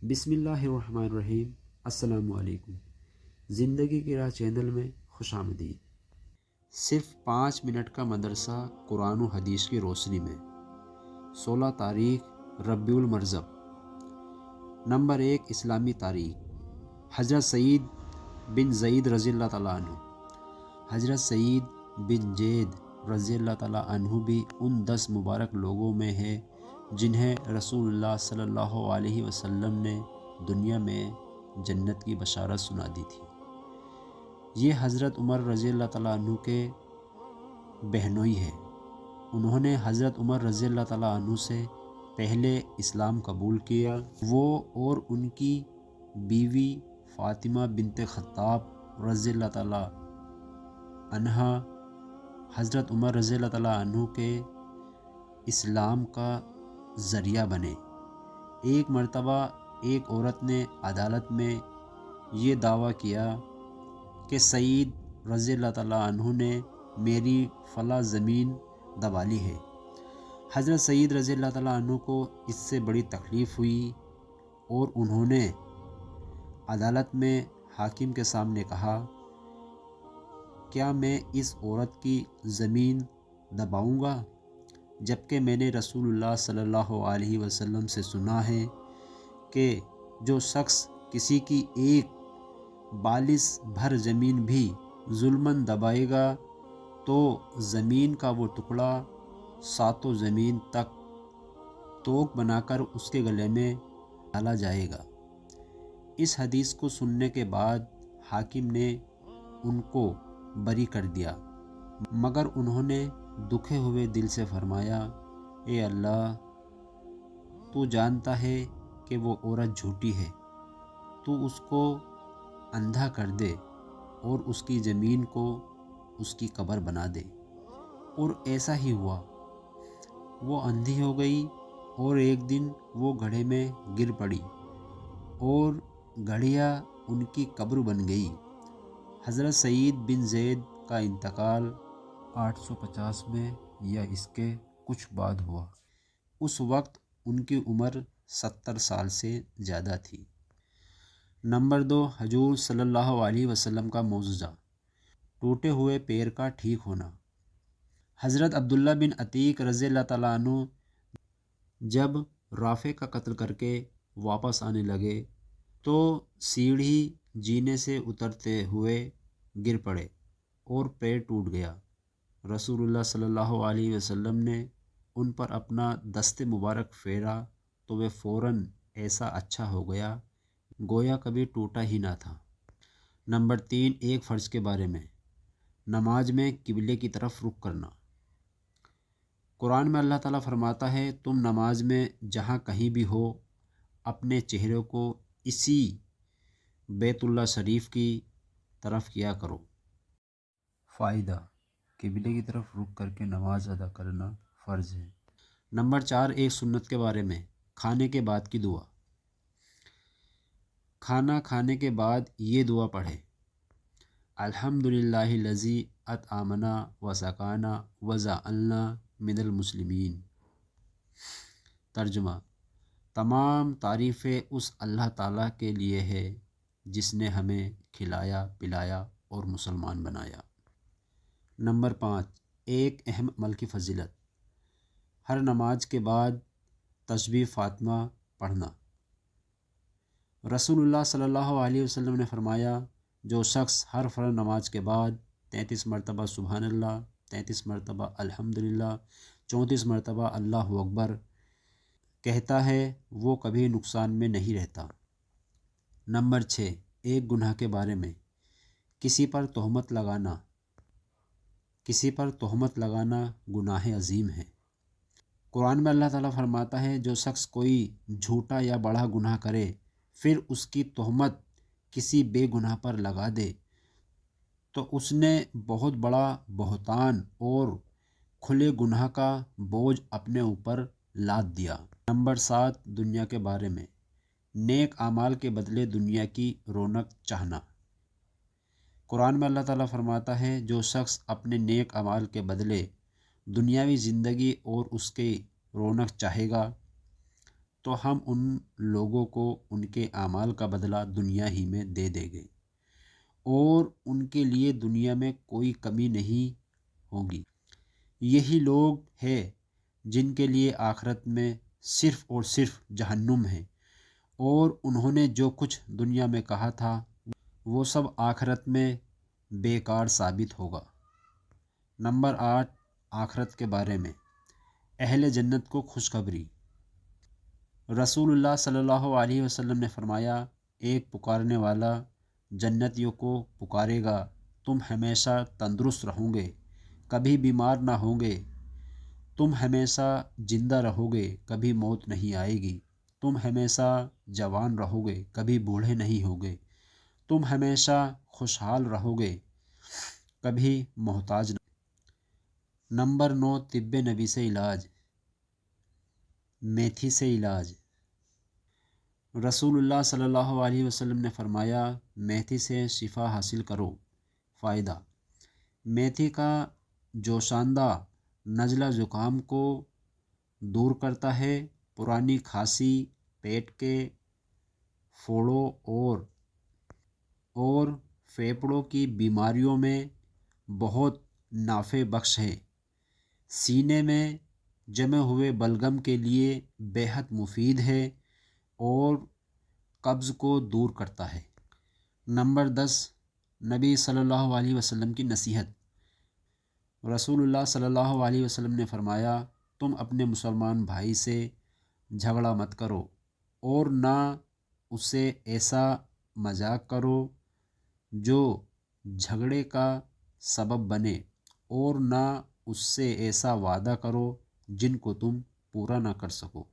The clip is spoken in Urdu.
بسم اللہ الرحمن الرحیم۔ السلام علیکم۔ زندگی کی راہ چینل میں خوش آمدید۔ صرف 5 منٹ کا مدرسہ قرآن و حدیث کی روشنی میں 16 تاریخ ربیع المرزق۔ نمبر 1، اسلامی تاریخ۔ حضرت سعید بن زید رضی اللہ تعالیٰ عنہ۔ حضرت سعید بن زید رضی اللہ تعالیٰ عنہ بھی ان 10 مبارک لوگوں میں ہے جنہیں رسول اللہ صلی اللہ علیہ وسلم نے دنیا میں جنت کی بشارت سنا دی تھی۔ یہ حضرت عمر رضی اللہ تعالیٰ عنہ کے بہنوئی ہے۔ انہوں نے حضرت عمر رضی اللہ تعالیٰ عنہ سے پہلے اسلام قبول کیا۔ وہ اور ان کی بیوی فاطمہ بنت خطاب رضی اللہ تعالیٰ عنہا حضرت عمر رضی اللہ تعالیٰ عنہ کے اسلام کا ذریعہ بنے۔ ایک مرتبہ ایک عورت نے عدالت میں یہ دعویٰ کیا کہ سعید رضی اللہ تعالیٰ عنہ نے میری فلاں زمین دبا لی ہے۔ حضرت سعید رضی اللہ تعالیٰ عنہ کو اس سے بڑی تکلیف ہوئی اور انہوں نے عدالت میں حاکم کے سامنے کہا، کیا میں اس عورت کی زمین دباؤں گا، جبکہ میں نے رسول اللہ صلی اللہ علیہ وسلم سے سنا ہے کہ جو شخص کسی کی ایک بالش بھر زمین بھی ظلماً دبائے گا تو زمین کا وہ ٹکڑا 7 زمین تک توق بنا کر اس کے گلے میں ڈالا جائے گا۔ اس حدیث کو سننے کے بعد حاکم نے ان کو بری کر دیا، مگر انہوں نے دکھے ہوئے دل سے فرمایا، اے اللہ، تو جانتا ہے کہ وہ عورت جھوٹی ہے، تو اس کو اندھا کر دے اور اس کی زمین کو اس کی قبر بنا دے۔ اور ایسا ہی ہوا، وہ اندھی ہو گئی اور ایک دن وہ گڑھے میں گر پڑی اور گڑھیا ان کی قبر بن گئی۔ حضرت سعید بن زید کا انتقال 850 میں یا اس کے کچھ بعد ہوا۔ اس وقت ان کی عمر 70 سال سے زیادہ تھی۔ نمبر 2، حضور صلی اللہ علیہ وسلم کا معجزہ، ٹوٹے ہوئے پیر کا ٹھیک ہونا۔ حضرت عبداللہ بن عتیق رضی اللہ تعالیٰ عنہ جب رافع کا قتل کر کے واپس آنے لگے تو سیڑھی جینے سے اترتے ہوئے گر پڑے اور پیر ٹوٹ گیا۔ رسول اللہ صلی اللہ علیہ وسلم نے ان پر اپنا دست مبارک پھیرا تو وہ فوراً ایسا اچھا ہو گیا گویا کبھی ٹوٹا ہی نہ تھا۔ نمبر 3، ایک فرض کے بارے میں، نماز میں قبلے کی طرف رخ کرنا۔ قرآن میں اللہ تعالیٰ فرماتا ہے، تم نماز میں جہاں کہیں بھی ہو اپنے چہرے کو اسی بیت اللہ شریف کی طرف کیا کرو۔ فائدہ، قبلے کی طرف رخ کر کے نماز ادا کرنا فرض ہے۔ نمبر 4، ایک سنت کے بارے میں، کھانے کے بعد کی دعا۔ کھانا کھانے کے بعد یہ دعا پڑھیں، الحمدللہ الذی اطعمنا وسقانا وجعلنا من المسلمین۔ ترجمہ، تمام تعریفیں اس اللہ تعالیٰ کے لیے ہے جس نے ہمیں کھلایا پلایا اور مسلمان بنایا۔ نمبر 5، ایک اہم عمل کی فضیلت، ہر نماز کے بعد تسبیح فاطمہ پڑھنا۔ رسول اللہ صلی اللہ علیہ وسلم نے فرمایا، جو شخص ہر فرض نماز کے بعد 33 مرتبہ سبحان اللہ، 33 مرتبہ الحمدللہ، 34 مرتبہ اللہ اکبر کہتا ہے وہ کبھی نقصان میں نہیں رہتا۔ نمبر 6، ایک گناہ کے بارے میں، کسی پر تہمت لگانا گناہ عظیم ہے۔ قرآن میں اللہ تعالیٰ فرماتا ہے، جو شخص کوئی جھوٹا یا بڑا گناہ کرے پھر اس کی تہمت کسی بے گناہ پر لگا دے تو اس نے بہت بڑا بہتان اور کھلے گناہ کا بوجھ اپنے اوپر لاد دیا۔ نمبر 7، دنیا کے بارے میں، نیک اعمال کے بدلے دنیا کی رونق چاہنا۔ قرآن میں اللہ تعالیٰ فرماتا ہے، جو شخص اپنے نیک اعمال کے بدلے دنیاوی زندگی اور اس کی رونق چاہے گا تو ہم ان لوگوں کو ان کے اعمال کا بدلہ دنیا ہی میں دے دیں گے اور ان کے لیے دنیا میں کوئی کمی نہیں ہوگی۔ یہی لوگ ہیں جن کے لیے آخرت میں صرف اور صرف جہنم ہے، اور انہوں نے جو کچھ دنیا میں کہا تھا وہ سب آخرت میں بیکار ثابت ہوگا۔ نمبر 8، آخرت کے بارے میں اہل جنت کو خوشخبری۔ رسول اللہ صلی اللہ علیہ وسلم نے فرمایا، ایک پکارنے والا جنتیوں کو پکارے گا، تم ہمیشہ تندرست رہو گے، کبھی بیمار نہ ہوں گے، تم ہمیشہ زندہ رہو گے، کبھی موت نہیں آئے گی، تم ہمیشہ جوان رہو گے، کبھی بوڑھے نہیں ہوگے، تم ہمیشہ خوشحال رہو گے، کبھی محتاج نہ۔ نمبر 9، طب نبی سے علاج، میتھی سے علاج۔ رسول اللہ صلی اللہ علیہ وسلم نے فرمایا، میتھی سے شفا حاصل کرو۔ فائدہ: میتھی کا جوشاندہ نزلہ زکام کو دور کرتا ہے، پرانی کھانسی، پیٹ کے پھوڑوں اور پھیپھڑوں کی بیماریوں میں بہت نافع بخش ہے، سینے میں جمے ہوئے بلغم کے لیے بیحد مفید ہے اور قبض کو دور کرتا ہے۔ نمبر 10، نبی صلی اللہ علیہ وسلم کی نصیحت۔ رسول اللہ صلی اللہ علیہ وسلم نے فرمایا، تم اپنے مسلمان بھائی سے جھگڑا مت کرو اور نہ اس سے ایسا مذاق کرو جو جھگڑے کا سبب بنے، اور نہ اس سے ایسا وعدہ کرو جن کو تم پورا نہ کر سکو۔